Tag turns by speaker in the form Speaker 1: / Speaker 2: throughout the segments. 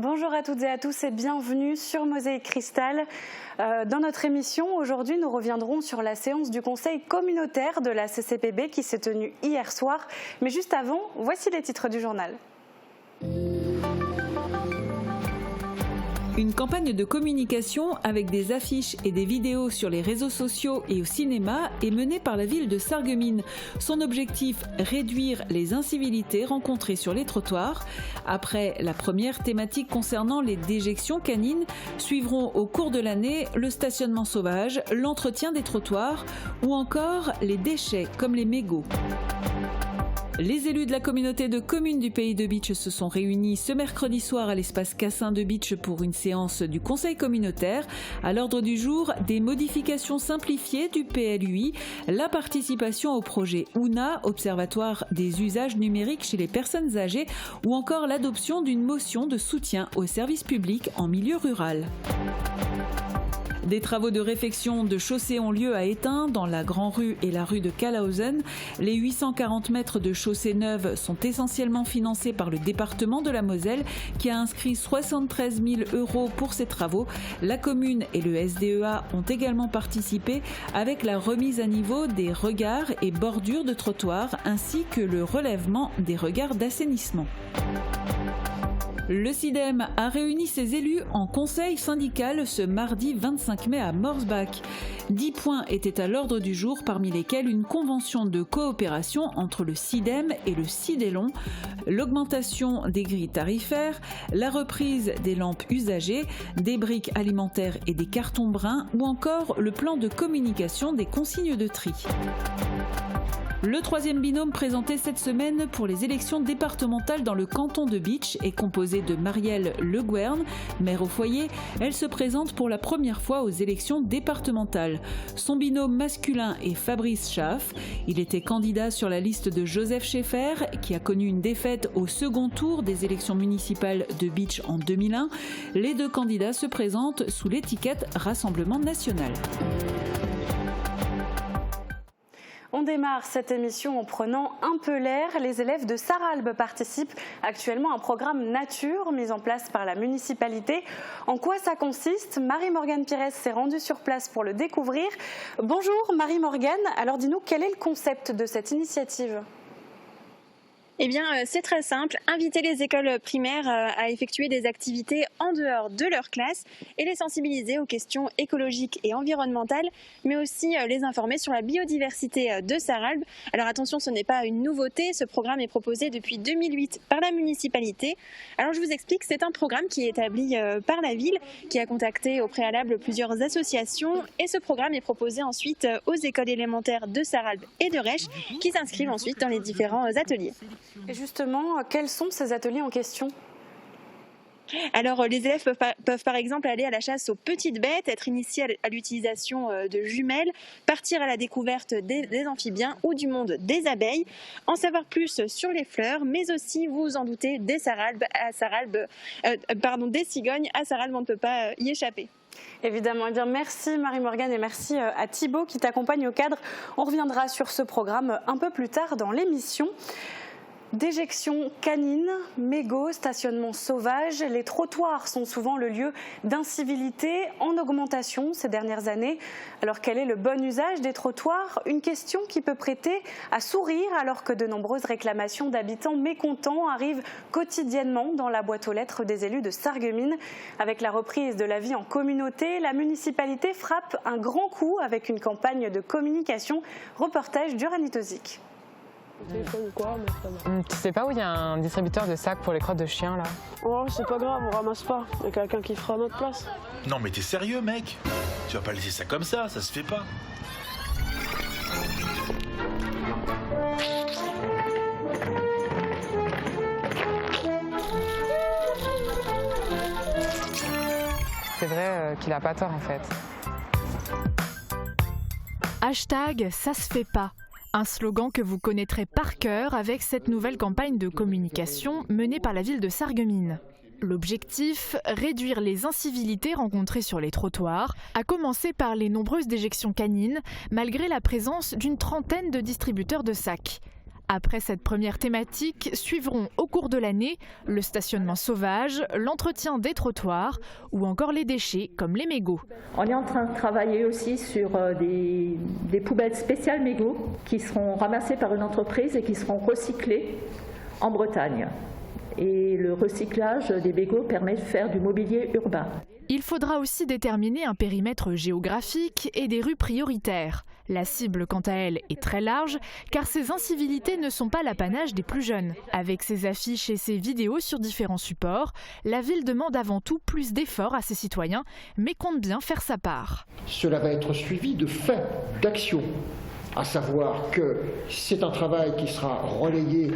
Speaker 1: Bonjour à toutes et à tous et bienvenue sur Mosaïque Cristal. Dans notre émission, aujourd'hui, nous reviendrons sur la séance du Conseil communautaire de la CCPB qui s'est tenue hier soir. Mais juste avant, voici les titres du journal.
Speaker 2: Une campagne de communication avec des affiches et des vidéos sur les réseaux sociaux et au cinéma est menée par la ville de Sarreguemines. Son objectif, réduire les incivilités rencontrées sur les trottoirs. Après la première thématique concernant les déjections canines, suivront au cours de l'année le stationnement sauvage, l'entretien des trottoirs ou encore les déchets comme les mégots. Les élus de la communauté de communes du Pays de Bitche se sont réunis ce mercredi soir à l'espace Cassin de Bitche pour une séance du Conseil communautaire. À l'ordre du jour, des modifications simplifiées du PLUI, la participation au projet OUNA, Observatoire des usages numériques chez les personnes âgées, ou encore l'adoption d'une motion de soutien aux services publics en milieu rural. Des travaux de réfection de chaussée ont lieu à Étain, dans la Grand Rue et la rue de Kalhausen. Les 840 mètres de chaussée neuve sont essentiellement financés par le département de la Moselle qui a inscrit 73 000 € pour ces travaux. La commune et le SDEA ont également participé avec la remise à niveau des regards et bordures de trottoirs ainsi que le relèvement des regards d'assainissement. Le SIDEM a réuni ses élus en conseil syndical ce mardi 25 mai à Morsbach. 10 points étaient à l'ordre du jour, parmi lesquels une convention de coopération entre le SIDEM et le Sidélon, l'augmentation des grilles tarifaires, la reprise des lampes usagées, des briques alimentaires et des cartons bruns ou encore le plan de communication des consignes de tri. Le troisième binôme présenté cette semaine pour les élections départementales dans le canton de Bitche est composé de Marielle Le Gouern, maire au foyer. Elle se présente pour la première fois aux élections départementales. Son binôme masculin est Fabrice Schaff. Il était candidat sur la liste de Joseph Schaeffer, qui a connu une défaite au second tour des élections municipales de Bitche en 2001. Les deux candidats se présentent sous l'étiquette Rassemblement national.
Speaker 1: On démarre cette émission en prenant un peu l'air. Les élèves de Sarralbe participent actuellement à un programme nature mis en place par la municipalité. En quoi ça consiste? Marie-Morgane Pires s'est rendue sur place pour le découvrir. Bonjour Marie-Morgane, alors dis-nous quel est le concept de cette initiative?
Speaker 3: Eh bien, c'est très simple. Inviter les écoles primaires à effectuer des activités en dehors de leur classe et les sensibiliser aux questions écologiques et environnementales, mais aussi les informer sur la biodiversité de Sarralbe. Alors attention, ce n'est pas une nouveauté. Ce programme est proposé depuis 2008 par la municipalité. Alors je vous explique, c'est un programme qui est établi par la ville, qui a contacté au préalable plusieurs associations. Et ce programme est proposé ensuite aux écoles élémentaires de Sarralbe et de Resch, qui s'inscrivent ensuite dans les différents ateliers.
Speaker 1: Et justement, quels sont ces ateliers en question ?
Speaker 3: Alors, les élèves peuvent par exemple aller à la chasse aux petites bêtes, être initiés à l'utilisation de jumelles, partir à la découverte des amphibiens ou du monde des abeilles, en savoir plus sur les fleurs, mais aussi, vous vous en doutez, des cigognes. À Sarralbe, on ne peut pas y échapper.
Speaker 1: Évidemment. Eh bien, merci Marie-Morgane et merci à Thibaut qui t'accompagne au cadre. On reviendra sur ce programme un peu plus tard dans l'émission. Déjection canine, mégots, stationnement sauvage, les trottoirs sont souvent le lieu d'incivilité en augmentation ces dernières années. Alors quel est le bon usage des trottoirs? Une question qui peut prêter à sourire alors que de nombreuses réclamations d'habitants mécontents arrivent quotidiennement dans la boîte aux lettres des élus de Sarreguemines. Avec la reprise de la vie en communauté, la municipalité frappe un grand coup avec une campagne de communication. Reportage d'Uranitozik.
Speaker 4: Tu sais pas où il y a un distributeur de sacs pour les crottes de chiens là?
Speaker 5: Oh, c'est pas grave, on ramasse pas. Il y a quelqu'un qui fera à notre place.
Speaker 6: Non mais t'es sérieux mec? Tu vas pas laisser ça comme ça se fait pas.
Speaker 4: C'est vrai qu'il a pas tort en fait.
Speaker 7: Hashtag ça se fait pas. Un slogan que vous connaîtrez par cœur avec cette nouvelle campagne de communication menée par la ville de Sarreguemines. L'objectif, réduire les incivilités rencontrées sur les trottoirs, à commencer par les nombreuses déjections canines, malgré la présence d'une trentaine de distributeurs de sacs. Après cette première thématique, suivront au cours de l'année le stationnement sauvage, l'entretien des trottoirs ou encore les déchets comme les mégots.
Speaker 8: On est en train de travailler aussi sur des poubelles spéciales mégots qui seront ramassées par une entreprise et qui seront recyclées en Bretagne. Et le recyclage des mégots permet de faire du mobilier urbain.
Speaker 7: Il faudra aussi déterminer un périmètre géographique et des rues prioritaires. La cible, quant à elle, est très large, car ces incivilités ne sont pas l'apanage des plus jeunes. Avec ses affiches et ses vidéos sur différents supports, la ville demande avant tout plus d'efforts à ses citoyens, mais compte bien faire sa part.
Speaker 9: Cela va être suivi de faits, d'actions. À savoir que c'est un travail qui sera relayé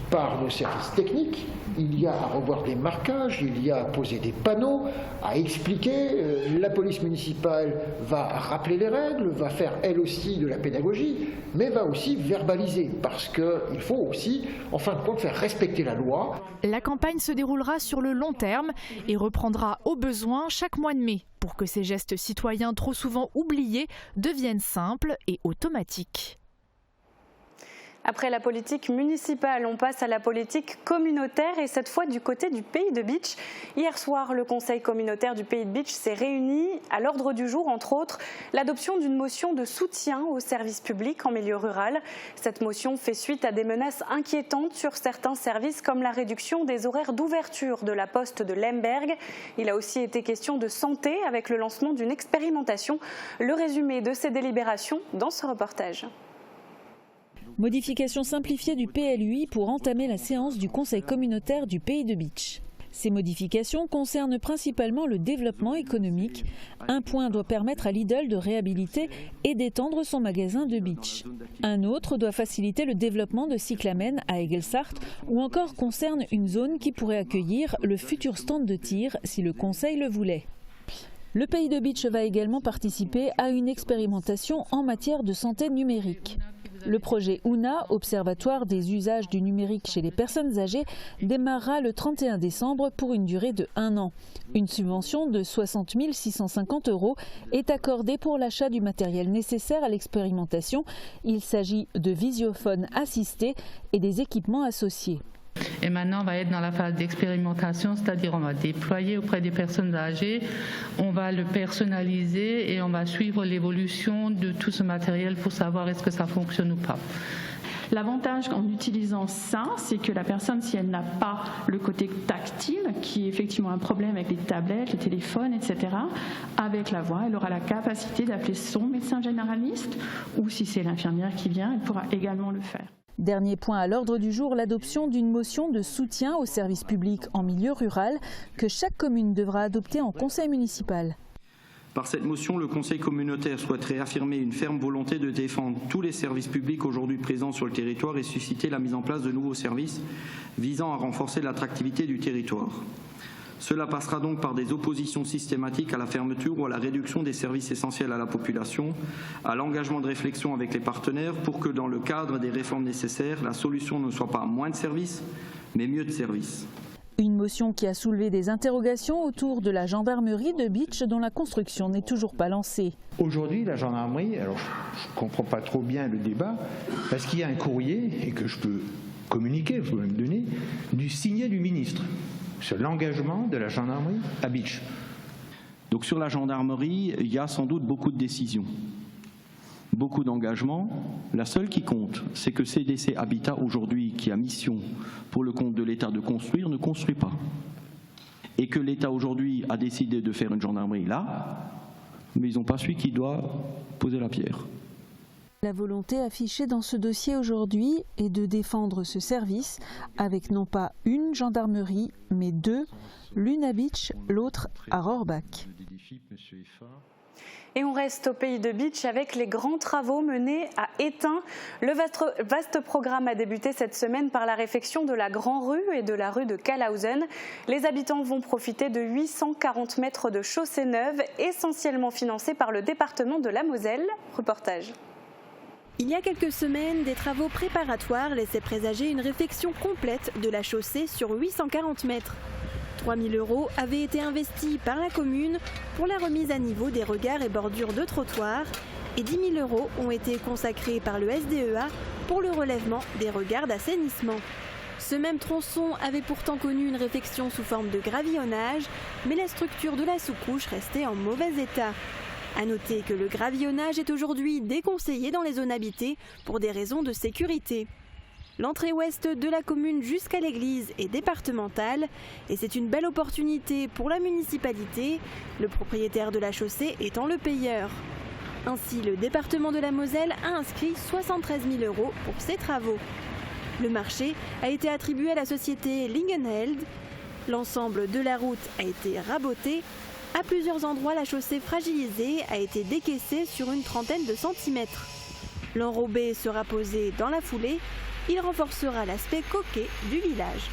Speaker 9: par nos services techniques. Il y a à revoir des marquages, il y a à poser des panneaux, à expliquer. La police municipale va rappeler les règles, va faire elle aussi de la pédagogie, mais va aussi verbaliser, parce qu'il faut aussi, en fin de compte, faire respecter la loi.
Speaker 7: La campagne se déroulera sur le long terme et reprendra au besoin chaque mois de mai, pour que ces gestes citoyens trop souvent oubliés deviennent simples et automatiques.
Speaker 1: Après la politique municipale, on passe à la politique communautaire et cette fois du côté du Pays de Bitche. Hier soir, le conseil communautaire du Pays de Bitche s'est réuni. À l'ordre du jour, entre autres, l'adoption d'une motion de soutien aux services publics en milieu rural. Cette motion fait suite à des menaces inquiétantes sur certains services comme la réduction des horaires d'ouverture de la poste de Lemberg. Il a aussi été question de santé avec le lancement d'une expérimentation. Le résumé de ces délibérations dans ce reportage.
Speaker 10: Modification simplifiée du PLUI pour entamer la séance du Conseil communautaire du Pays de Bitche. Ces modifications concernent principalement le développement économique. Un point doit permettre à Lidl de réhabiliter et d'étendre son magasin de Bitche. Un autre doit faciliter le développement de Cyclamen à Aigelsart ou encore concerne une zone qui pourrait accueillir le futur stand de tir si le Conseil le voulait. Le Pays de Bitche va également participer à une expérimentation en matière de santé numérique. Le projet OUNA, Observatoire des usages du numérique chez les personnes âgées, démarrera le 31 décembre pour une durée de 1 an. Une subvention de 60 650 € est accordée pour l'achat du matériel nécessaire à l'expérimentation. Il s'agit de visiophones assistés et des équipements associés.
Speaker 11: Et maintenant, on va être dans la phase d'expérimentation, c'est-à-dire on va déployer auprès des personnes âgées, on va le personnaliser et on va suivre l'évolution de tout ce matériel pour savoir est-ce que ça fonctionne ou pas.
Speaker 12: L'avantage en utilisant ça, c'est que la personne, si elle n'a pas le côté tactile, qui est effectivement un problème avec les tablettes, les téléphones, etc., avec la voix, elle aura la capacité d'appeler son médecin généraliste ou si c'est l'infirmière qui vient, elle pourra également le faire.
Speaker 10: Dernier point à l'ordre du jour, l'adoption d'une motion de soutien aux services publics en milieu rural que chaque commune devra adopter en conseil municipal.
Speaker 13: Par cette motion, le conseil communautaire souhaite réaffirmer une ferme volonté de défendre tous les services publics aujourd'hui présents sur le territoire et susciter la mise en place de nouveaux services visant à renforcer l'attractivité du territoire. Cela passera donc par des oppositions systématiques à la fermeture ou à la réduction des services essentiels à la population, à l'engagement de réflexion avec les partenaires pour que dans le cadre des réformes nécessaires, la solution ne soit pas moins de services, mais mieux de services.
Speaker 10: Une motion qui a soulevé des interrogations autour de la gendarmerie de Bitche dont la construction n'est toujours pas lancée.
Speaker 14: Aujourd'hui, la gendarmerie, alors je ne comprends pas trop bien le débat, parce qu'il y a un courrier, et que je peux communiquer, je peux même donner, signé du ministre sur l'engagement de la gendarmerie à Bitche.
Speaker 13: Donc sur la gendarmerie, il y a sans doute beaucoup de décisions, beaucoup d'engagements. La seule qui compte, c'est que CDC Habitat aujourd'hui, qui a mission pour le compte de l'État de construire, ne construit pas. Et que l'État aujourd'hui a décidé de faire une gendarmerie là, mais ils n'ont pas su qui doit poser la pierre.
Speaker 10: La volonté affichée dans ce dossier aujourd'hui est de défendre ce service avec non pas une gendarmerie, mais deux, l'une à Bitche, l'autre à Rohrbach.
Speaker 1: Et on reste au Pays de Bitche avec les grands travaux menés à Étain. Le vaste programme a débuté cette semaine par la réfection de la Grand Rue et de la rue de Kalhausen. Les habitants vont profiter de 840 mètres de chaussée neuve, essentiellement financés par le département de la Moselle. Reportage.
Speaker 15: Il y a quelques semaines, des travaux préparatoires laissaient présager une réfection complète de la chaussée sur 840 mètres. 3 000 € avaient été investis par la commune pour la remise à niveau des regards et bordures de trottoirs et 10 000 € ont été consacrés par le SDEA pour le relèvement des regards d'assainissement. Ce même tronçon avait pourtant connu une réfection sous forme de gravillonnage, mais la structure de la sous-couche restait en mauvais état. A noter que le gravillonnage est aujourd'hui déconseillé dans les zones habitées pour des raisons de sécurité. L'entrée ouest de la commune jusqu'à l'église est départementale et c'est une belle opportunité pour la municipalité, le propriétaire de la chaussée étant le payeur. Ainsi, le département de la Moselle a inscrit 73 000 € pour ces travaux. Le marché a été attribué à la société Lingenheld. L'ensemble de la route a été raboté. À plusieurs endroits, la chaussée fragilisée a été décaissée sur une trentaine de centimètres. L'enrobé sera posé dans la foulée. Il renforcera l'aspect coquet du village.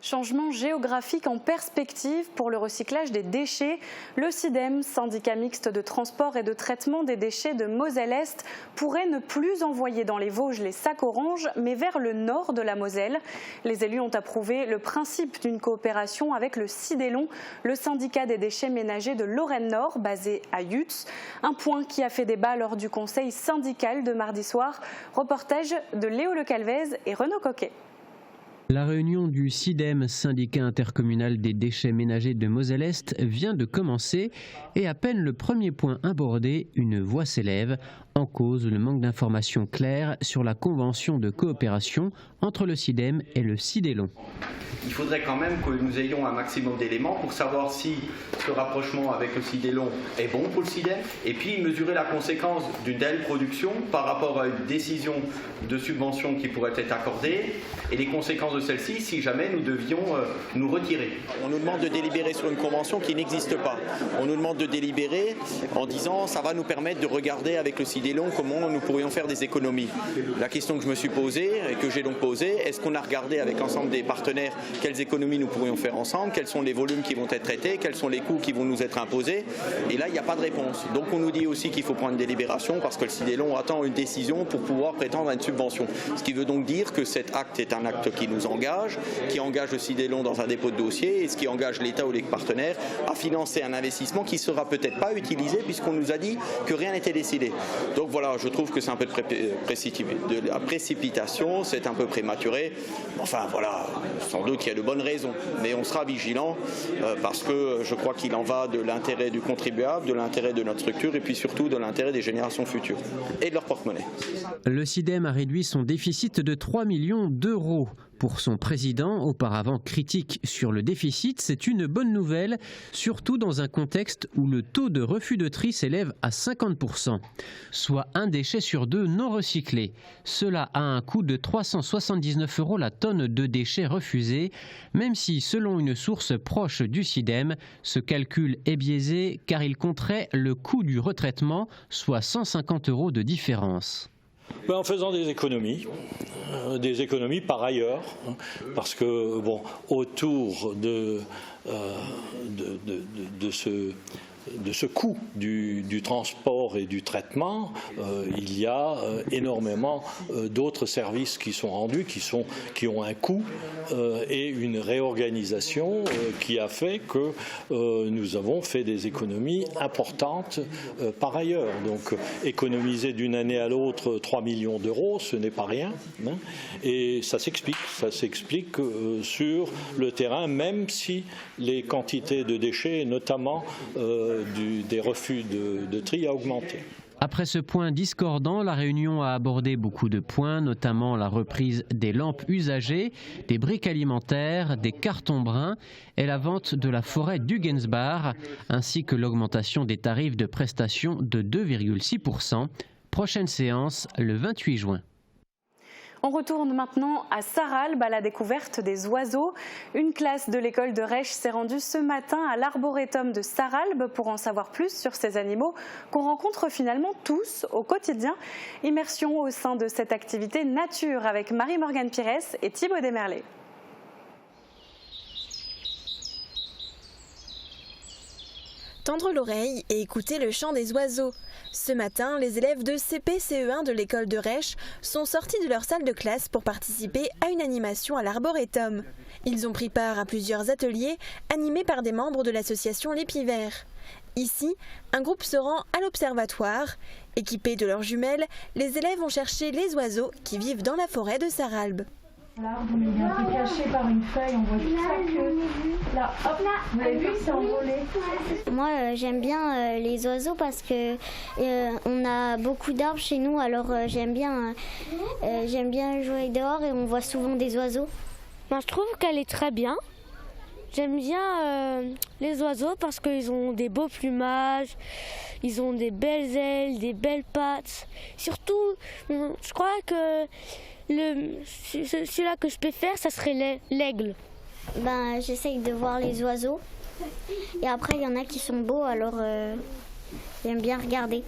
Speaker 1: Changement géographique en perspective pour le recyclage des déchets. Le SIDEM, syndicat mixte de transport et de traitement des déchets de Moselle-Est, pourrait ne plus envoyer dans les Vosges les sacs oranges, mais vers le nord de la Moselle. Les élus ont approuvé le principe d'une coopération avec le Sidélon, le syndicat des déchets ménagers de Lorraine-Nord, basé à Yutz. Un point qui a fait débat lors du conseil syndical de mardi soir. Reportage de Léo Le Calvez et Renaud Coquet.
Speaker 16: La réunion du SIDEM, syndicat intercommunal des déchets ménagers de Moselle-Est, vient de commencer et à peine le premier point abordé, une voix s'élève. En cause, le manque d'informations claires sur la convention de coopération entre le SIDEM et le Sidélon.
Speaker 13: Il faudrait quand même que nous ayons un maximum d'éléments pour savoir si ce rapprochement avec le Sidélon est bon pour le SIDEM et puis mesurer la conséquence d'une telle production par rapport à une décision de subvention qui pourrait être accordée et les conséquences de celle-ci si jamais nous devions nous retirer.
Speaker 17: On nous demande de délibérer sur une convention qui n'existe pas. On nous demande de délibérer en disant ça va nous permettre de regarder avec le Sidélon comment nous pourrions faire des économies. La question que je me suis posée et que j'ai donc posée, est-ce qu'on a regardé avec l'ensemble des partenaires quelles économies nous pourrions faire ensemble, quels sont les volumes qui vont être traités, quels sont les coûts qui vont nous être imposés, et là il n'y a pas de réponse. Donc on nous dit aussi qu'il faut prendre une délibération parce que le Sidélon attend une décision pour pouvoir prétendre à une subvention. Ce qui veut donc dire que cet acte est un acte qui nous engage, qui engage le Sidélon dans un dépôt de dossier et ce qui engage l'État ou les partenaires à financer un investissement qui ne sera peut-être pas utilisé puisqu'on nous a dit que rien n'était décidé. Donc voilà, je trouve que c'est un peu de la précipitation, c'est un peu prématuré. Enfin voilà, sans doute qu'il y a de bonnes raisons, mais on sera vigilant parce que je crois qu'il en va de l'intérêt du contribuable, de l'intérêt de notre structure et puis surtout de l'intérêt des générations futures et de leur porte-monnaie.
Speaker 16: Le SIDEM a réduit son déficit de 3 millions d'euros. Pour son président, auparavant critique sur le déficit, c'est une bonne nouvelle, surtout dans un contexte où le taux de refus de tri s'élève à 50%, soit un déchet sur 2 non recyclés. Cela a un coût de 379 € la tonne de déchets refusés, même si, selon une source proche du SIDEM, ce calcul est biaisé car il compterait le coût du retraitement, soit 150 € de différence.
Speaker 18: En faisant des économies par ailleurs, parce que bon, autour de ce coût du transport et du traitement, il y a énormément d'autres services qui sont rendus, qui ont un coût et une réorganisation qui a fait que nous avons fait des économies importantes par ailleurs. Donc économiser d'une année à l'autre 3 millions d'euros, ce n'est pas rien. Hein, et ça s'explique sur le terrain, même si les quantités de déchets, notamment des refus de tri a augmenté.
Speaker 16: Après ce point discordant, la réunion a abordé beaucoup de points, notamment la reprise des lampes usagées, des briques alimentaires, des cartons bruns et la vente de la forêt d'Huggensbach, ainsi que l'augmentation des tarifs de prestation de 2,6%. Prochaine séance le 28 juin.
Speaker 1: On retourne maintenant à Sarralbe à la découverte des oiseaux. Une classe de l'école de Rèche s'est rendue ce matin à l'arboretum de Sarralbe pour en savoir plus sur ces animaux qu'on rencontre finalement tous au quotidien. Immersion au sein de cette activité nature avec Marie-Morgane Pires et Thibaut Desmerlet.
Speaker 15: Tendre l'oreille et écouter le chant des oiseaux. Ce matin, les élèves de CP-CE1 de l'école de Rèche sont sortis de leur salle de classe pour participer à une animation à l'arboretum. Ils ont pris part à plusieurs ateliers animés par des membres de l'association Les Pivers. Ici, un groupe se rend à l'observatoire. Équipés de leurs jumelles, les élèves vont chercher les oiseaux qui vivent dans la forêt de Sarralbe.
Speaker 12: L'arbre il est un peu caché par une feuille, on voit toute sa queue. Là, hop, vous l'avez vu, il s'est envolé.
Speaker 19: Moi j'aime bien les oiseaux parce que on a beaucoup d'arbres chez nous, alors j'aime bien jouer dehors et on voit souvent des oiseaux.
Speaker 20: Moi je trouve qu'elle est très bien. J'aime bien les oiseaux parce qu'ils ont des beaux plumages, ils ont des belles ailes, des belles pattes. Surtout, je crois que celui-là que je préfère, ça serait l'aigle.
Speaker 19: J'essaye de voir les oiseaux. Et après, il y en a qui sont beaux, alors j'aime bien regarder.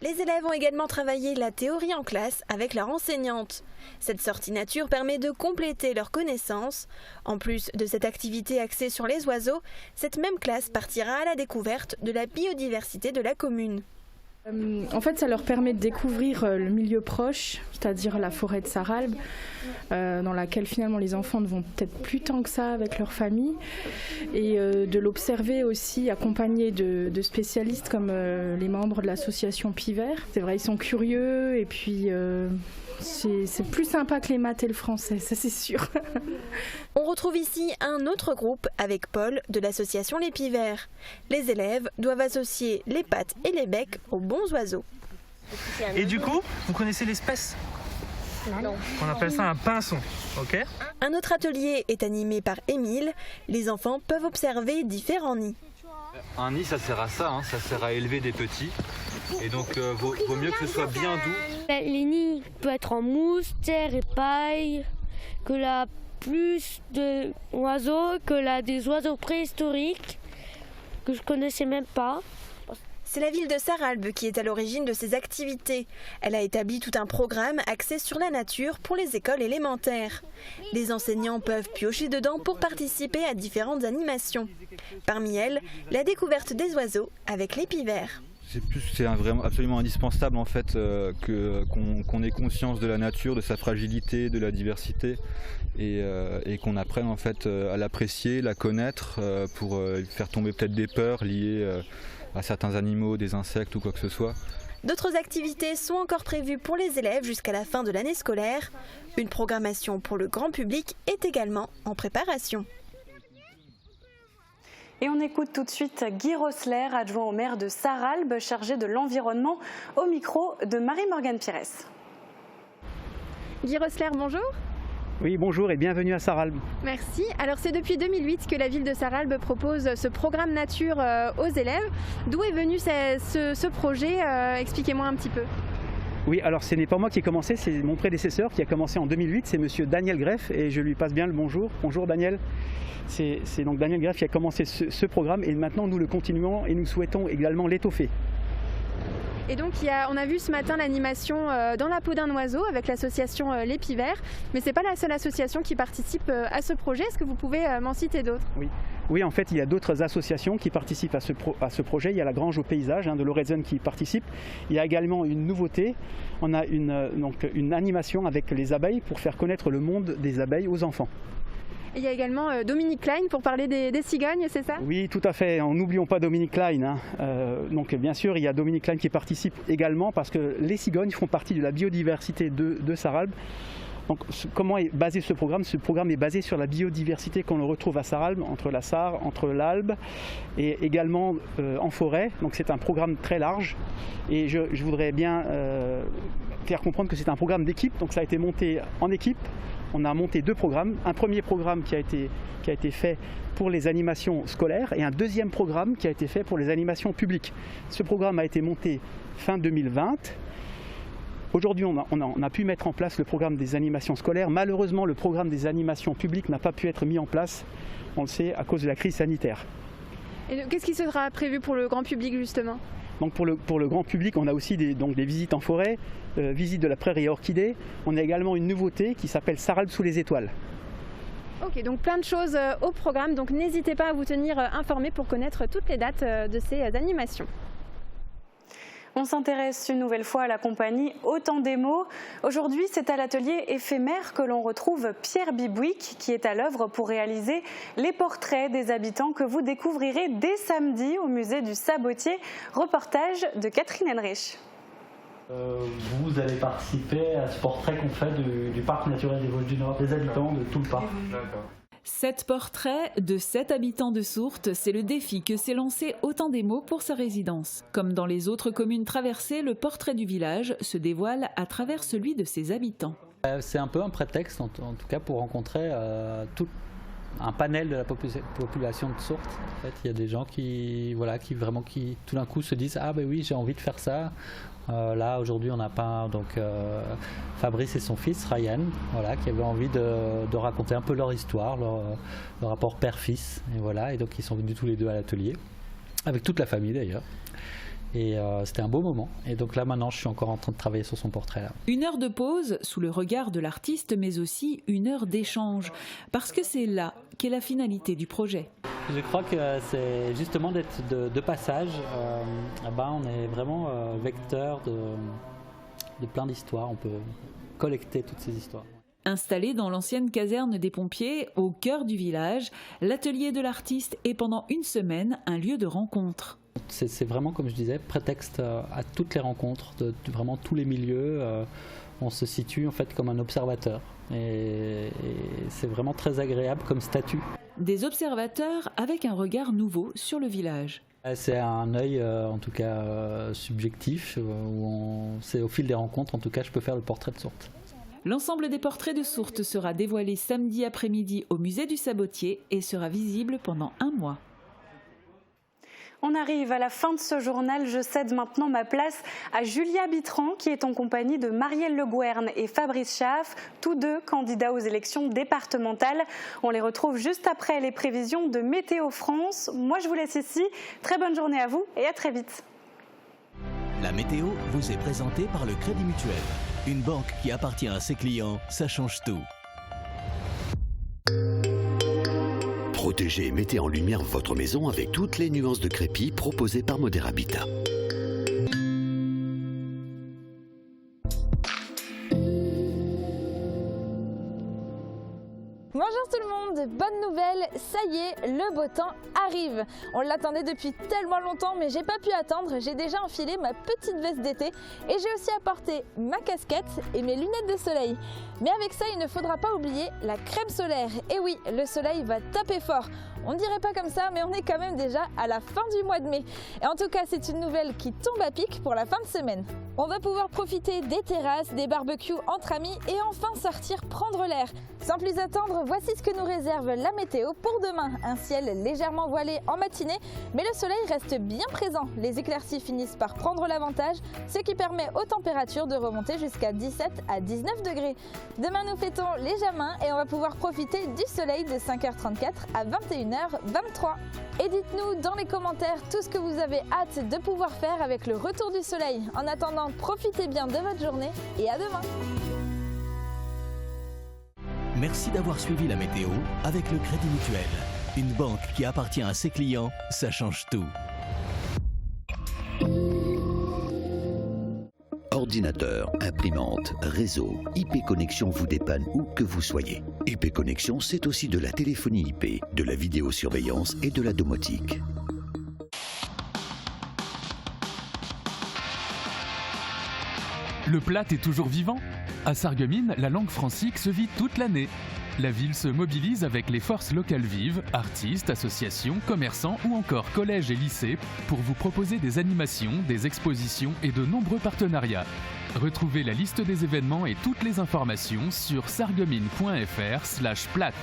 Speaker 15: Les élèves ont également travaillé la théorie en classe avec leur enseignante. Cette sortie nature permet de compléter leurs connaissances. En plus de cette activité axée sur les oiseaux, cette même classe partira à la découverte de la biodiversité de la commune.
Speaker 12: En fait, ça leur permet de découvrir le milieu proche, c'est-à-dire la forêt de Sarralbe, dans laquelle finalement les enfants ne vont peut-être plus tant que ça avec leur famille, et de l'observer aussi accompagné de spécialistes comme les membres de l'association Piver. C'est vrai, ils sont curieux et puis c'est plus sympa que les maths et le français, ça c'est sûr.
Speaker 15: On retrouve ici un autre groupe avec Paul de l'association Les Pivers. Les élèves doivent associer les pattes et les becs aux bons oiseaux.
Speaker 21: Et du coup, vous connaissez l'espèce ? Non. On appelle ça un pinson, ok ?
Speaker 15: Un autre atelier est animé par Émile. Les enfants peuvent observer différents nids.
Speaker 22: Un nid, ça sert à ça, hein, ça sert à élever des petits. Et donc, vaut mieux que ce soit bien doux.
Speaker 20: Les nids peuvent être en mousse, terre et paille, que là, plus d'oiseaux, que là, des oiseaux préhistoriques, que je connaissais même pas.
Speaker 15: C'est la ville de Sarralbe qui est à l'origine de ces activités. Elle a établi tout un programme axé sur la nature pour les écoles élémentaires. Les enseignants peuvent piocher dedans pour participer à différentes animations. Parmi elles, la découverte des oiseaux avec les pivers.
Speaker 22: C'est vraiment absolument indispensable en fait qu'on ait conscience de la nature, de sa fragilité, de la diversité et qu'on apprenne en fait à l'apprécier, la connaître pour faire tomber peut-être des peurs liées à certains animaux, des insectes ou quoi que ce soit.
Speaker 15: D'autres activités sont encore prévues pour les élèves jusqu'à la fin de l'année scolaire. Une programmation pour le grand public est également en préparation.
Speaker 1: Et on écoute tout de suite Guy Rossler, adjoint au maire de Sarralbe, chargé de l'environnement, au micro de Marie-Morgane Pires.
Speaker 3: Guy Rossler, bonjour.
Speaker 23: Oui, bonjour et bienvenue à Sarralbe.
Speaker 3: Merci. Alors c'est depuis 2008 que la ville de Sarralbe propose ce programme nature aux élèves. D'où est venu ce projet? Expliquez-moi un petit peu.
Speaker 23: Oui, alors ce n'est pas moi qui ai commencé, c'est mon prédécesseur qui a commencé en 2008, c'est monsieur Daniel Greff et je lui passe bien le bonjour. Bonjour Daniel. C'est donc Daniel Greff qui a commencé ce programme et maintenant nous le continuons et nous souhaitons également l'étoffer.
Speaker 3: Et donc on a vu ce matin l'animation dans la peau d'un oiseau avec l'association Les Pivers, mais ce n'est pas la seule association qui participe à ce projet. Est-ce que vous pouvez m'en citer d'autres?
Speaker 23: Oui, en fait, il y a d'autres associations qui participent à ce projet. Il y a la Grange au paysage de Lorenzen qui participe. Il y a également une nouveauté. On a une animation avec les abeilles pour faire connaître le monde des abeilles aux enfants.
Speaker 3: Il y a également Dominique Klein pour parler des cigognes, c'est ça?
Speaker 23: Oui, tout à fait. N'oublions pas Dominique Klein. Donc bien sûr, il y a Dominique Klein qui participe également parce que les cigognes font partie de la biodiversité de Sarralbe. Donc comment est basé ce programme? Ce programme est basé sur la biodiversité qu'on retrouve à Sarralbe, entre la Sarre, entre l'Albe et également en forêt. Donc c'est un programme très large et je voudrais bien faire comprendre que c'est un programme d'équipe. Donc ça a été monté en équipe. On a monté deux programmes. Un premier programme qui a été fait pour les animations scolaires et un deuxième programme qui a été fait pour les animations publiques. Ce programme a été monté fin 2020. Aujourd'hui, on a pu mettre en place le programme des animations scolaires. Malheureusement, le programme des animations publiques n'a pas pu être mis en place, on le sait, à cause de la crise sanitaire.
Speaker 3: Et qu'est-ce qui sera prévu pour le grand public, justement?
Speaker 23: Donc pour le grand public, on a aussi des visites en forêt, visites de la prairie à orchidées. On a également une nouveauté qui s'appelle Sarralbe sous les étoiles.
Speaker 3: Ok, donc plein de choses au programme, donc n'hésitez pas à vous tenir informé pour connaître toutes les dates de ces animations.
Speaker 1: On s'intéresse une nouvelle fois à la compagnie Autant des mots. Aujourd'hui, c'est à l'atelier éphémère que l'on retrouve Pierre Bibouic qui est à l'œuvre pour réaliser les portraits des habitants que vous découvrirez dès samedi au musée du Sabotier. Reportage de Catherine Henrich.
Speaker 2: Vous allez participer à ce portrait qu'on fait du parc naturel des Vosges du Nord, des habitants de tout le parc.
Speaker 10: 7 portraits de 7 habitants de Sourtes, c'est le défi que s'est lancé Autant des mots pour sa résidence. Comme dans les autres communes traversées, le portrait du village se dévoile à travers celui de ses habitants.
Speaker 2: C'est un peu un prétexte, en tout cas, pour rencontrer tout un panel de la population de Sourtes. En fait, il y a des gens qui tout d'un coup se disent « Ah ben oui, j'ai envie de faire ça ». Là aujourd'hui on a peint Fabrice et son fils Ryan, qui avaient envie de raconter un peu leur histoire, leur rapport père-fils, et donc ils sont venus tous les deux à l'atelier, avec toute la famille d'ailleurs. Et c'était un beau moment. Et donc là maintenant je suis encore en train de travailler sur son portrait là. 1 heure de pause sous le regard de l'artiste, mais aussi 1 heure d'échange, parce que c'est là qu'est la finalité du projet. Je crois que c'est justement d'être de passage. On est vraiment vecteur de plein d'histoires. On peut collecter toutes ces histoires. Installé dans l'ancienne caserne des pompiers, au cœur du village, l'atelier de l'artiste est pendant 1 semaine un lieu de rencontre. C'est vraiment, comme je disais, prétexte à toutes les rencontres, de vraiment tous les milieux. On se situe en fait comme un observateur. Et c'est vraiment très agréable comme statut. Des observateurs avec un regard nouveau sur le village. C'est un œil en tout cas subjectif, c'est au fil des rencontres en tout cas je peux faire le portrait de Sourtes. L'ensemble des portraits de Sourtes sera dévoilé samedi après-midi au musée du Sabotier et sera visible pendant 1 mois.
Speaker 1: On arrive à la fin de ce journal. Je cède maintenant ma place à Julia Bitran qui est en compagnie de Marielle Le Gouern et Fabrice Schaaf, tous deux candidats aux élections départementales. On les retrouve juste après les prévisions de Météo France. Moi je vous laisse ici. Très bonne journée à vous et à très vite.
Speaker 5: La météo vous est présentée par le Crédit Mutuel. Une banque qui appartient à ses clients, ça change tout.
Speaker 6: Protégez et mettez en lumière votre maison avec toutes les nuances de crépi proposées par Modèle Habitat.
Speaker 24: Bonjour tout le monde, bonne nouvelle, ça y est, le beau temps arrive. On l'attendait depuis tellement longtemps mais j'ai pas pu attendre, j'ai déjà enfilé ma petite veste d'été et j'ai aussi apporté ma casquette et mes lunettes de soleil. Mais avec ça, il ne faudra pas oublier la crème solaire. Et oui, le soleil va taper fort. On ne dirait pas comme ça, mais on est quand même déjà à la fin du mois de mai. Et en tout cas, c'est une nouvelle qui tombe à pic pour la fin de semaine. On va pouvoir profiter des terrasses, des barbecues entre amis et enfin sortir prendre l'air. Sans plus attendre, voici ce que nous réserve la météo pour demain. Un ciel légèrement voilé en matinée, mais le soleil reste bien présent. Les éclaircies finissent par prendre l'avantage, ce qui permet aux températures de remonter jusqu'à 17 à 19 degrés. Demain, nous fêtons les Jamins et on va pouvoir profiter du soleil de 5h34 à 21h23. Et dites-nous dans les commentaires tout ce que vous avez hâte de pouvoir faire avec le retour du soleil. En attendant, profitez bien de votre journée et à demain.
Speaker 5: Merci d'avoir suivi la météo avec le Crédit Mutuel. Une banque qui appartient à ses clients, ça change tout.
Speaker 6: Ordinateur, imprimante, réseau, IP Connexion vous dépanne où que vous soyez. IP Connexion, c'est aussi de la téléphonie IP, de la vidéosurveillance et de la domotique.
Speaker 25: Le Platt est toujours vivant. À Sarreguemines, la langue francique se vit toute l'année. La ville se mobilise avec les forces locales vives, artistes, associations, commerçants ou encore collèges et lycées pour vous proposer des animations, des expositions et de nombreux partenariats. Retrouvez la liste des événements et toutes les informations sur sarreguemines.fr/Platt.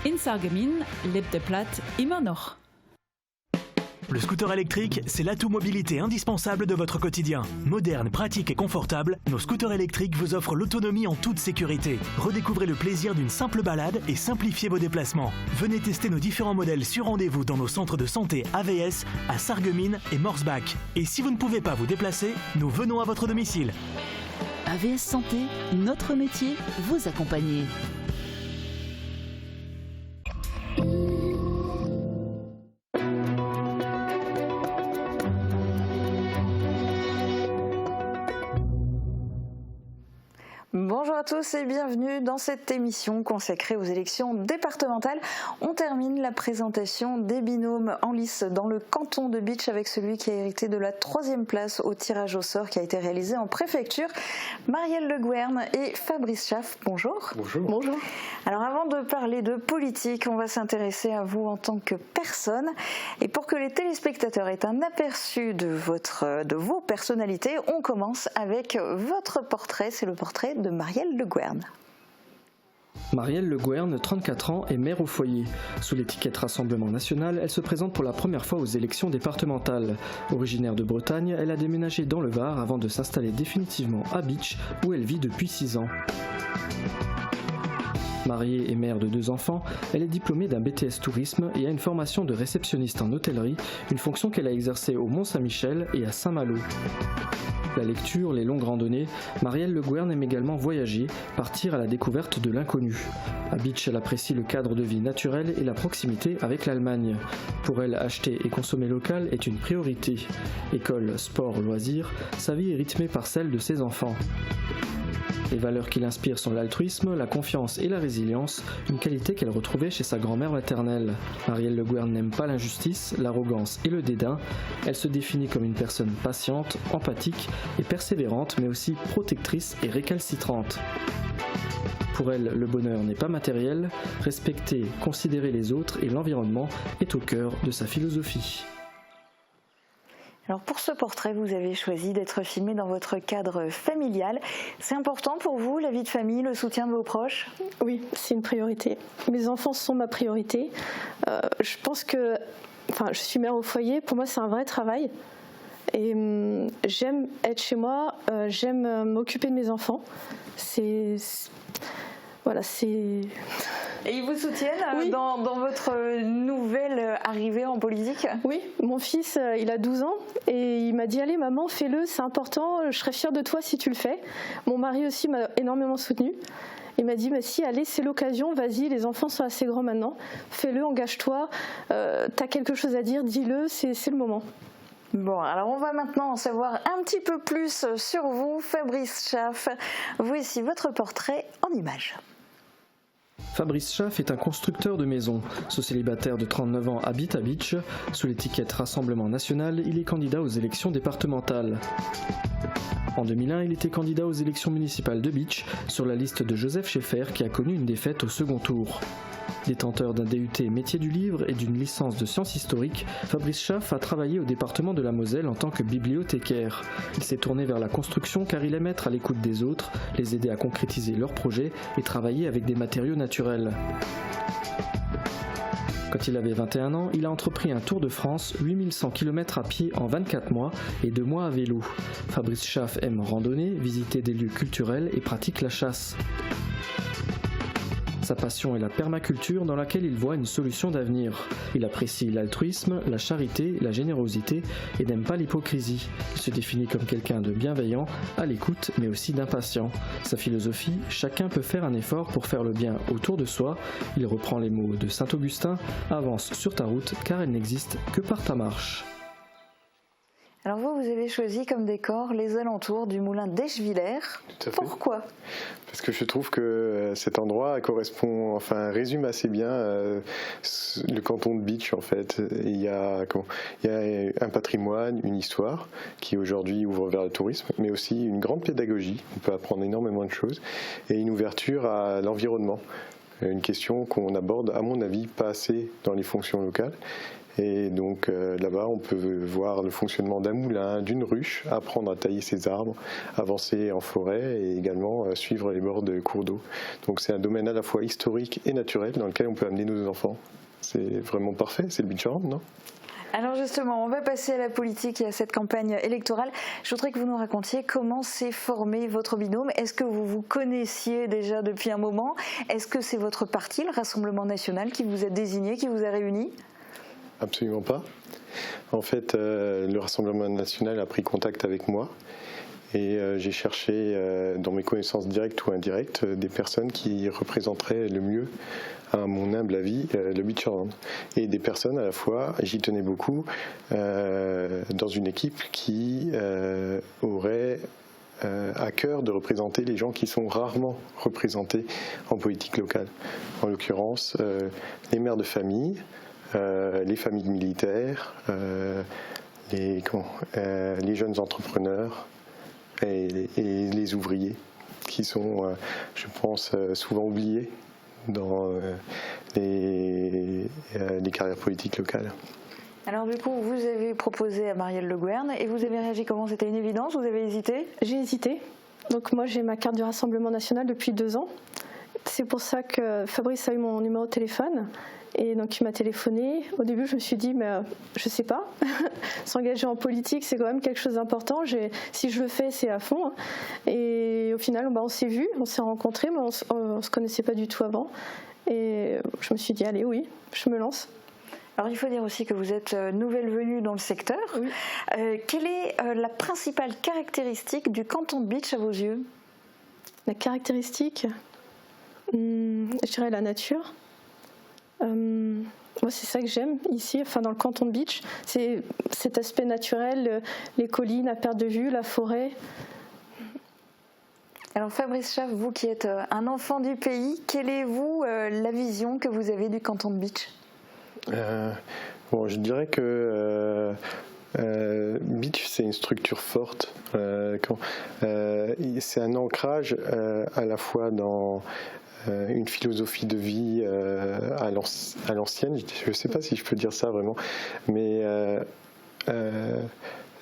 Speaker 10: In Sarreguemines lebt der Platt immer noch.
Speaker 26: Le scooter électrique, c'est l'atout mobilité indispensable de votre quotidien. Moderne, pratique et confortable, nos scooters électriques vous offrent l'autonomie en toute sécurité. Redécouvrez le plaisir d'une simple balade et simplifiez vos déplacements. Venez tester nos différents modèles sur rendez-vous dans nos centres de santé AVS à Sarreguemines et Morsbach. Et si vous ne pouvez pas vous déplacer, nous venons à votre domicile.
Speaker 27: AVS Santé, notre métier, vous accompagner.
Speaker 4: Bonjour à tous et bienvenue dans cette émission consacrée aux élections départementales. On termine la présentation des binômes en lice dans le canton de Bitche avec celui qui a hérité de la 3e place au tirage au sort qui a été réalisé en préfecture. Marielle Le Gouern et Fabrice Schaff, bonjour.
Speaker 7: Bonjour.
Speaker 4: Bonjour. Alors avant de parler de politique, on va s'intéresser à vous en tant que personne. Et pour que les téléspectateurs aient un aperçu de vos personnalités, on commence avec votre portrait. C'est le portrait de Marielle Le Gouern.
Speaker 8: Marielle Le Gouern, 34 ans, est mère au foyer. Sous l'étiquette Rassemblement National, elle se présente pour la première fois aux élections départementales. Originaire de Bretagne, elle a déménagé dans le Var avant de s'installer définitivement à Bitche, où elle vit depuis 6 ans. Mariée et mère de 2 enfants, elle est diplômée d'un BTS Tourisme et a une formation de réceptionniste en hôtellerie, une fonction qu'elle a exercée au Mont-Saint-Michel et à Saint-Malo. La lecture, les longues randonnées, Marielle Le Gouern aime également voyager, partir à la découverte de l'inconnu. À Bitche, elle apprécie le cadre de vie naturel et la proximité avec l'Allemagne. Pour elle, acheter et consommer local est une priorité. École, sport, loisirs, sa vie est rythmée par celle de ses enfants. Les valeurs qui l'inspirent sont l'altruisme, la confiance et la résilience, une qualité qu'elle retrouvait chez sa grand-mère maternelle. Marielle Le Gouern n'aime pas l'injustice, l'arrogance et le dédain. Elle se définit comme une personne patiente, empathique et persévérante, mais aussi protectrice et récalcitrante. Pour elle, le bonheur n'est pas matériel. Respecter, considérer les autres et l'environnement est au cœur de sa philosophie.
Speaker 4: Alors pour ce portrait, vous avez choisi d'être filmé dans votre cadre familial. C'est important pour vous, la vie de famille, le soutien de vos proches ?
Speaker 9: Oui, c'est une priorité. Mes enfants sont ma priorité. Je pense que, je suis mère au foyer, pour moi c'est un vrai travail. Et j'aime être chez moi, j'aime m'occuper de mes enfants.
Speaker 4: Et ils vous soutiennent dans votre nouvelle arrivée en politique ?
Speaker 9: Oui, mon fils, il a 12 ans et il m'a dit « Allez maman, fais-le, c'est important, je serai fière de toi si tu le fais ». Mon mari aussi m'a énormément soutenue. Il m'a dit « Si, allez, c'est l'occasion, vas-y, les enfants sont assez grands maintenant, fais-le, engage-toi, t'as quelque chose à dire, dis-le, c'est le moment ».
Speaker 4: Bon, alors on va maintenant en savoir un petit peu plus sur vous, Fabrice Schaff. Voici votre portrait en images.
Speaker 8: Fabrice Schaff est un constructeur de maisons. Ce célibataire de 39 ans habite à Bitche. Sous l'étiquette Rassemblement National, il est candidat aux élections départementales. En 2001, il était candidat aux élections municipales de Bitche sur la liste de Joseph Schaeffer qui a connu une défaite au second tour. Détenteur d'un DUT métier du livre et d'une licence de sciences historiques, Fabrice Schaff a travaillé au département de la Moselle en tant que bibliothécaire. Il s'est tourné vers la construction car il aime être à l'écoute des autres, les aider à concrétiser leurs projets et travailler avec des matériaux naturels. Quand il avait 21 ans, il a entrepris un tour de France, 8100 km à pied en 24 mois et 2 mois à vélo. Fabrice Schaff aime randonner, visiter des lieux culturels et pratique la chasse. Sa passion est la permaculture dans laquelle il voit une solution d'avenir. Il apprécie l'altruisme, la charité, la générosité et n'aime pas l'hypocrisie. Il se définit comme quelqu'un de bienveillant, à l'écoute mais aussi d'impatient. Sa philosophie, chacun peut faire un effort pour faire le bien autour de soi. Il reprend les mots de Saint Augustin, avance sur ta route car elle n'existe que par ta marche.
Speaker 4: Alors vous avez choisi comme décor les alentours du moulin d'Eschviller. Pourquoi ?
Speaker 7: Parce que je trouve que cet endroit résume assez bien le canton de Bitche en fait. Il y a un patrimoine, une histoire qui aujourd'hui ouvre vers le tourisme, mais aussi une grande pédagogie. On peut apprendre énormément de choses et une ouverture à l'environnement. Une question qu'on aborde, à mon avis, pas assez dans les fonctions locales. Et donc là-bas, on peut voir le fonctionnement d'un moulin, d'une ruche, apprendre à tailler ses arbres, avancer en forêt et également suivre les bords de cours d'eau. Donc c'est un domaine à la fois historique et naturel dans lequel on peut amener nos enfants. C'est vraiment parfait, c'est le Bitcharm, non ?
Speaker 4: Alors justement, on va passer à la politique et à cette campagne électorale. Je voudrais que vous nous racontiez comment s'est formé votre binôme. Est-ce que vous vous connaissiez déjà depuis un moment ? Est-ce que c'est votre parti, le Rassemblement National, qui vous a désigné, qui vous a réunis ?
Speaker 7: Absolument pas. En fait, le Rassemblement National a pris contact avec moi et j'ai cherché dans mes connaissances directes ou indirectes des personnes qui représenteraient le mieux, à mon humble avis, le Bitcharm. Et des personnes à la fois, j'y tenais beaucoup, dans une équipe qui aurait à cœur de représenter les gens qui sont rarement représentés en politique locale. En l'occurrence, les mères de famille, les familles militaires, les jeunes entrepreneurs et les ouvriers qui sont, je pense, souvent oubliés dans les carrières politiques locales.
Speaker 4: Alors du coup, vous avez proposé à Marielle Le Gouern et vous avez réagi comment? C'était une évidence? Vous avez hésité?
Speaker 9: J'ai hésité. Donc moi, j'ai ma carte du Rassemblement national depuis 2 ans. C'est pour ça que Fabrice a eu mon numéro de téléphone. Et donc il m'a téléphoné. Au début, je me suis dit, mais je sais pas. S'engager en politique, c'est quand même quelque chose d'important. Si je le fais, c'est à fond. Et au final, on s'est vus, on s'est rencontrés, mais on se connaissait pas du tout avant. Et je me suis dit, allez, oui, je me lance.
Speaker 4: Alors il faut dire aussi que vous êtes nouvelle venue dans le secteur. Oui. Quelle est la principale caractéristique du canton de Bitche à vos yeux?
Speaker 9: La caractéristique, je dirais la nature. Moi, c'est ça que j'aime ici, dans le canton de Bitche. C'est cet aspect naturel, les collines à perte de vue, la forêt.
Speaker 4: Alors Fabrice Schaff, vous qui êtes un enfant du pays, quelle est la vision que vous avez du canton de Bitche?
Speaker 7: Je dirais que Bitche, c'est une structure forte. C'est un ancrage à la fois dans une philosophie de vie à l'ancienne. Je ne sais pas si je peux dire ça vraiment, mais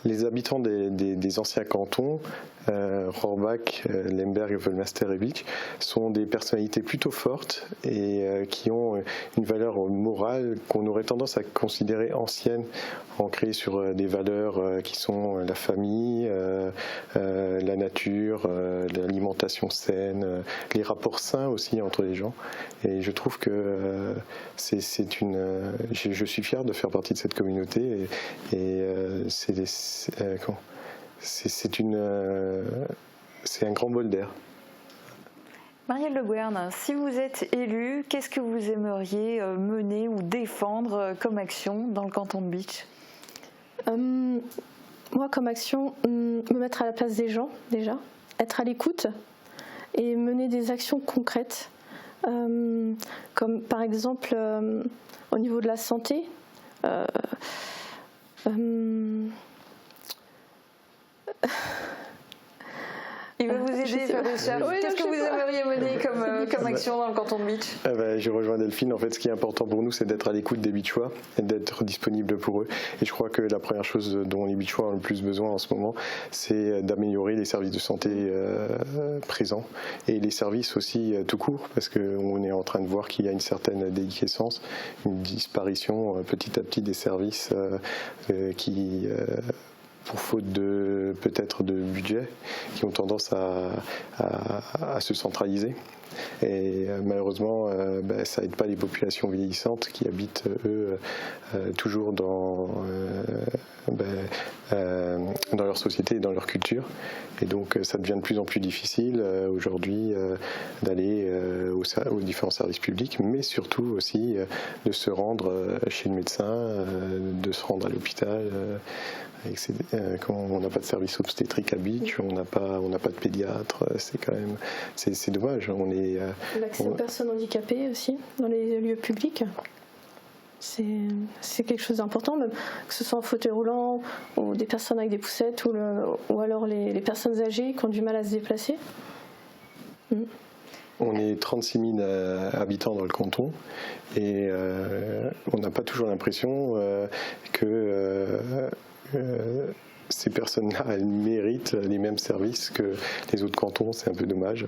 Speaker 7: les habitants des anciens cantons, Rohrbach, Lemberg, Völmaster et Bitche, sont des personnalités plutôt fortes et qui ont une valeur morale qu'on aurait tendance à considérer ancienne, ancrée sur des valeurs qui sont la famille, la nature, l'alimentation saine, les rapports sains aussi entre les gens. Et je trouve que je suis fier de faire partie de cette communauté et c'est un grand bol d'air.
Speaker 4: Marielle Le Gouern, si vous êtes élue, qu'est-ce que vous aimeriez mener ou défendre comme action dans le canton de Bitche?
Speaker 9: Moi, comme action, me mettre à la place des gens, déjà, être à l'écoute et mener des actions concrètes, comme par exemple au niveau de la santé.
Speaker 4: Il va vous aider, Fabrice Schaff. Qu'est-ce que vous aimeriez mener comme action dans le canton de Bitche?
Speaker 7: Je rejoins Delphine. En fait, ce qui est important pour nous, c'est d'être à l'écoute des Bitchois et d'être disponible pour eux. Et je crois que la première chose dont les Bitchois ont le plus besoin en ce moment, c'est d'améliorer les services de santé présents et les services aussi tout court, parce qu'on est en train de voir qu'il y a une certaine déliquescence, une disparition petit à petit des services qui pour faute peut-être de budget, qui ont tendance à se centraliser. Et malheureusement, ça n'aide pas les populations vieillissantes qui habitent, eux, toujours dans leur société et dans leur culture. Et donc, ça devient de plus en plus difficile aujourd'hui d'aller aux différents services publics, mais surtout aussi de se rendre chez le médecin, de se rendre à l'hôpital. Quand on n'a pas de service obstétrique à Bitche, on n'a pas de pédiatre, c'est dommage.
Speaker 9: L'accès aux personnes handicapées aussi dans les lieux publics, c'est quelque chose d'important, même que ce soit en fauteuil roulant ou des personnes avec des poussettes ou alors les personnes âgées qui ont du mal à se déplacer.
Speaker 7: On est 36 000 habitants dans le canton et on n'a pas toujours l'impression que ces personnes-là, elles méritent les mêmes services que les autres cantons. C'est un peu dommage.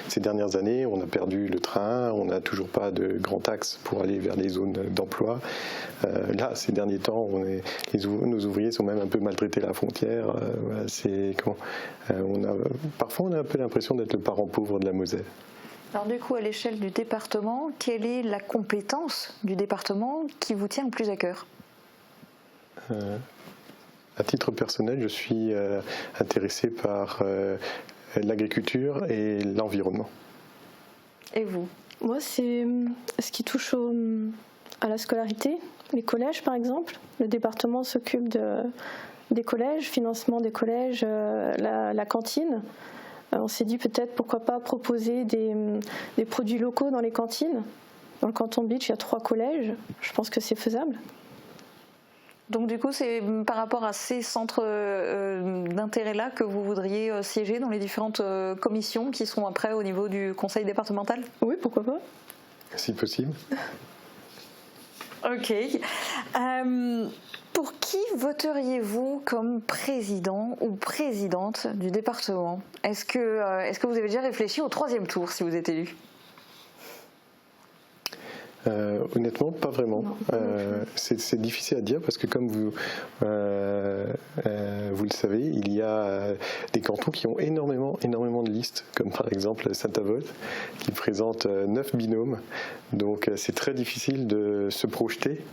Speaker 7: Ces dernières années, on a perdu le train, on n'a toujours pas de grand axe pour aller vers les zones d'emploi. Là, ces derniers temps, nos ouvriers sont même un peu maltraités à la frontière. Parfois, on a un peu l'impression d'être le parent pauvre de la Moselle.
Speaker 4: Alors du coup, à l'échelle du département, quelle est la compétence du département qui vous tient le plus à cœur?
Speaker 7: À titre personnel, je suis intéressé par l'agriculture et l'environnement.
Speaker 9: Et vous? Moi, c'est ce qui touche à la scolarité, les collèges par exemple. Le département s'occupe des collèges, financement des collèges, la cantine. On s'est dit peut-être pourquoi pas proposer des produits locaux dans les cantines. Dans le canton de Bitche, il y a 3 collèges. Je pense que c'est faisable.
Speaker 4: Donc du coup, c'est par rapport à ces centres d'intérêt-là que vous voudriez siéger dans les différentes commissions qui seront après au niveau du conseil départemental ?
Speaker 9: Oui, pourquoi pas.
Speaker 7: Si possible.
Speaker 4: Ok. Pour qui voteriez-vous comme président ou présidente du département ? Est-ce que vous avez déjà réfléchi au 3e tour si vous êtes élu ?
Speaker 7: Honnêtement, pas vraiment. C'est difficile à dire parce que comme vous le savez, il y a des cantons qui ont énormément de listes, comme par exemple Saint-Avold, qui présente 9 binômes. Donc c'est très difficile de se projeter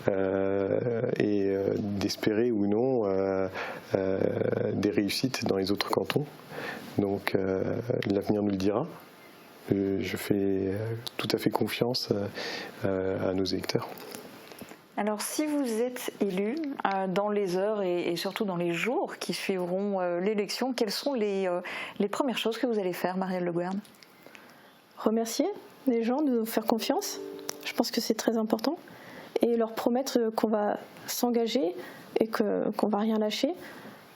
Speaker 7: et d'espérer ou non des réussites dans les autres cantons. Donc l'avenir nous le dira. Je fais tout à fait confiance à nos électeurs.
Speaker 4: Alors si vous êtes élu dans les heures et surtout dans les jours qui suivront l'élection, quelles sont les premières choses que vous allez faire, Marielle Le Gouern ?
Speaker 9: Remercier les gens de nous faire confiance, je pense que c'est très important, et leur promettre qu'on va s'engager et qu'on va rien lâcher.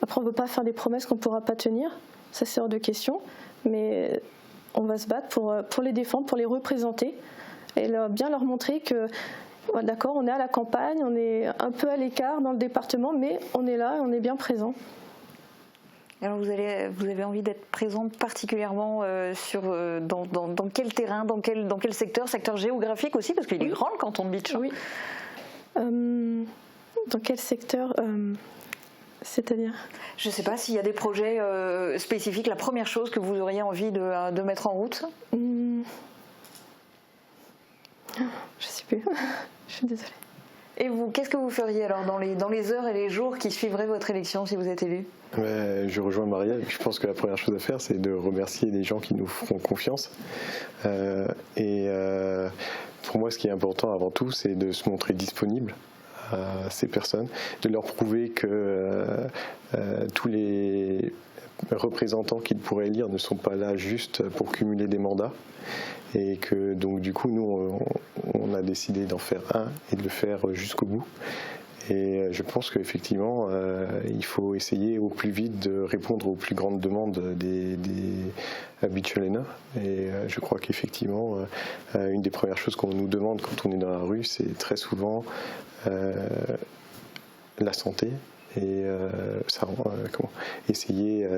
Speaker 9: Après on ne veut pas faire des promesses qu'on ne pourra pas tenir, ça c'est hors de question, mais on va se battre pour les défendre, pour les représenter et bien leur montrer que d'accord, on est à la campagne, on est un peu à l'écart dans le département, mais on est là et on est bien présent.
Speaker 4: Alors vous avez envie d'être présente particulièrement dans quel terrain, dans quel secteur géographique aussi, parce qu'il est grand le canton de Bitche.
Speaker 9: Oui. Dans quel secteur c'est-à-dire ?
Speaker 4: Je ne sais pas s'il y a des projets spécifiques, la première chose que vous auriez envie de mettre en route.
Speaker 9: Je ne sais plus, je suis désolée.
Speaker 4: Et vous, qu'est-ce que vous feriez alors dans les heures et les jours qui suivraient votre élection si vous êtes élu ?
Speaker 7: Je rejoins Marielle, je pense que la première chose à faire c'est de remercier les gens qui nous feront confiance. Pour moi ce qui est important avant tout c'est de se montrer disponible à ces personnes, de leur prouver que tous les représentants qu'ils pourraient élire ne sont pas là juste pour cumuler des mandats et que donc du coup nous on a décidé d'en faire un et de le faire jusqu'au bout. Et je pense qu'effectivement, il faut essayer au plus vite de répondre aux plus grandes demandes des Bitchelenins. Et je crois qu'effectivement, une des premières choses qu'on nous demande quand on est dans la rue, c'est très souvent la santé. Et essayer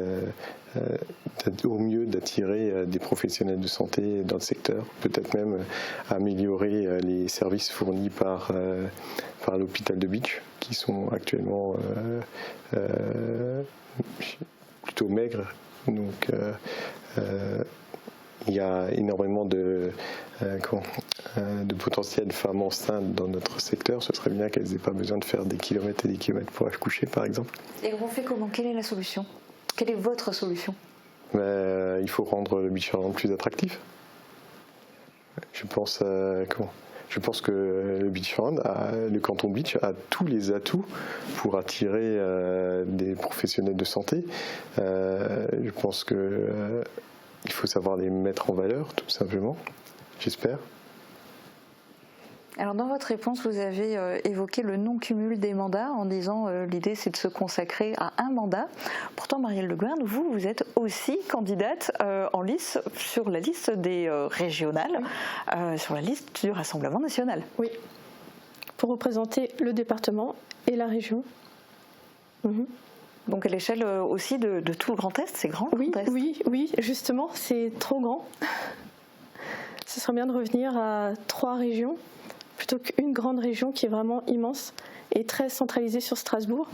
Speaker 7: au mieux d'attirer des professionnels de santé dans le secteur, peut-être même améliorer les services fournis par l'hôpital de Bitche, qui sont actuellement plutôt maigres. Donc il y a énormément de potentielles femmes enceintes dans notre secteur. Ce serait bien qu'elles n'aient pas besoin de faire des kilomètres et des kilomètres pour accoucher, par exemple.
Speaker 4: Et on fait comment ? Quelle est la solution ? Quelle est votre solution ?
Speaker 7: Il faut rendre le Bitcherland plus attractif. Je pense que le Bitcherland, le canton de Bitche, a tous les atouts pour attirer des professionnels de santé. Je pense que il faut savoir les mettre en valeur, tout simplement, j'espère.
Speaker 4: Alors dans votre réponse, vous avez évoqué le non-cumul des mandats en disant l'idée c'est de se consacrer à un mandat. Pourtant, Marielle Le Gouern, vous êtes aussi candidate en lice sur la liste des régionales, sur la liste du Rassemblement national.
Speaker 9: Oui, pour représenter le département et la région.
Speaker 4: Donc à l'échelle aussi de tout le Grand Est, c'est grand le Grand Est.
Speaker 9: Oui, justement, c'est trop grand. Ce serait bien de revenir à 3 régions, plutôt qu'une grande région qui est vraiment immense et très centralisée sur Strasbourg.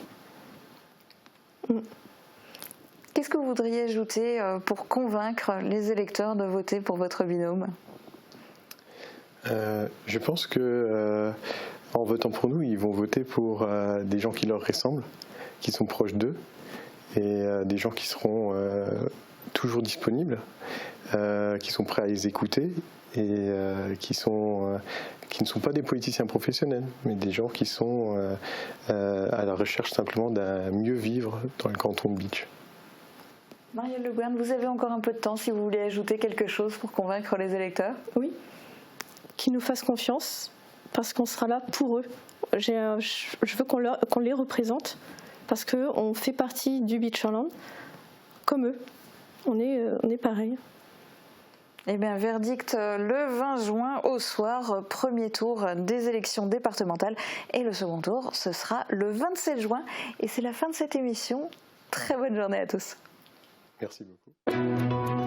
Speaker 4: Qu'est-ce que vous voudriez ajouter pour convaincre les électeurs de voter pour votre binôme ?
Speaker 7: Je pense que en votant pour nous, ils vont voter pour des gens qui leur ressemblent, qui sont proches d'eux, et des gens qui seront toujours disponibles, qui sont prêts à les écouter et qui sont qui ne sont pas des politiciens professionnels, mais des gens qui sont à la recherche simplement d'un mieux vivre dans le canton de Bitche.
Speaker 4: Marielle Le Gouern, vous avez encore un peu de temps si vous voulez ajouter quelque chose pour convaincre les électeurs.
Speaker 9: Oui, qu'ils nous fassent confiance parce qu'on sera là pour eux. Je veux qu'on les représente parce qu'on fait partie du Beacherland comme eux. On est pareil.
Speaker 4: Eh bien, verdict le 20 juin au soir, premier tour des élections départementales. Et le second tour, ce sera le 27 juin. Et c'est la fin de cette émission. Très bonne journée à tous.
Speaker 7: Merci beaucoup.